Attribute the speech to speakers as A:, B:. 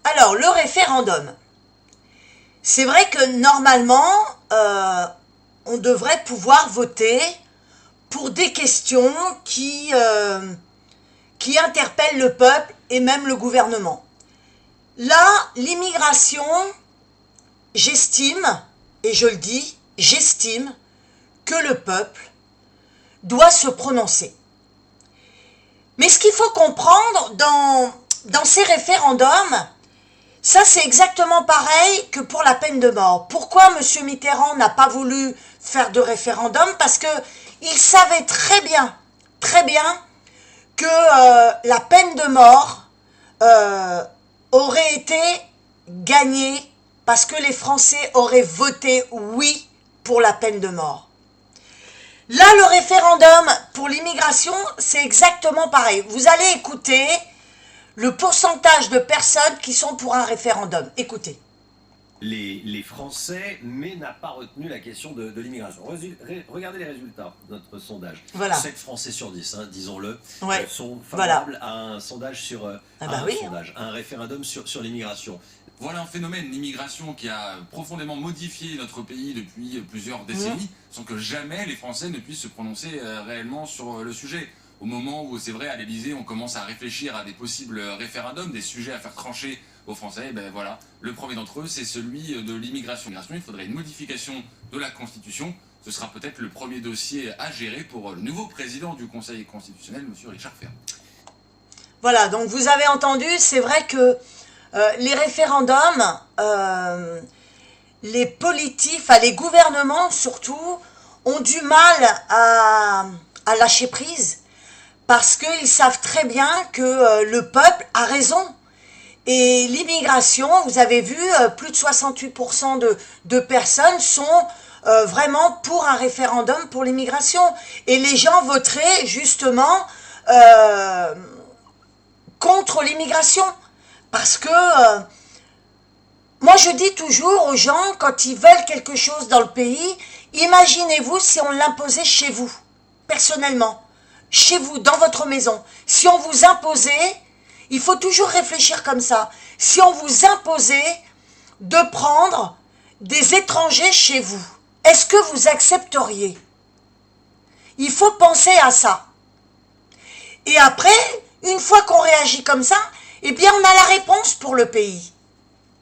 A: Alors, le référendum. C'est vrai que normalement, on devrait pouvoir voter pour des questions qui interpellent le peuple et même le gouvernement. Là, l'immigration, j'estime, et je le dis, j'estime que le peuple doit se prononcer. Mais ce qu'il faut comprendre dans ces référendums, ça c'est exactement pareil que pour la peine de mort. Pourquoi M. Mitterrand n'a pas voulu faire de référendum? Parce qu'il savait très bien que la peine de mort aurait été gagnée parce que les Français auraient voté oui pour la peine de mort. Là, le référendum pour l'immigration, c'est exactement pareil. Vous allez écouter le pourcentage de personnes qui sont pour un référendum. Écoutez.
B: Les Français, mais n'a pas retenu la question de l'immigration. Regardez les résultats de notre sondage.
A: Voilà.
B: 7 Français sur 10, hein, disons-le,
A: ouais.
B: sont favorables
A: voilà.
B: à un sondage sur un référendum sur l'immigration.
C: Voilà un phénomène, l'immigration, qui a profondément modifié notre pays depuis plusieurs décennies, sans que jamais les Français ne puissent se prononcer réellement sur le sujet. Au moment où, c'est vrai, à l'Élysée, on commence à réfléchir à des possibles référendums, des sujets à faire trancher aux Français, et ben voilà, le premier d'entre eux, c'est celui de l'immigration. Il faudrait une modification de la Constitution. Ce sera peut-être le premier dossier à gérer pour le nouveau président du Conseil constitutionnel, M. Richard Ferrand.
A: Voilà, donc vous avez entendu, c'est vrai que les référendums, les politiques, enfin les gouvernements surtout, ont du mal à lâcher prise parce qu'ils savent très bien que le peuple a raison. Et l'immigration, vous avez vu, plus de 68% de personnes sont vraiment pour un référendum pour l'immigration. Et les gens voteraient justement contre l'immigration. Parce que moi je dis toujours aux gens, quand ils veulent quelque chose dans le pays, imaginez-vous si on l'imposait chez vous, personnellement, chez vous, dans votre maison. Si on vous imposait, il faut toujours réfléchir comme ça, si on vous imposait de prendre des étrangers chez vous, est-ce que vous accepteriez? Il faut penser à ça. Et après, une fois qu'on réagit comme ça, eh bien on a la réponse pour le pays.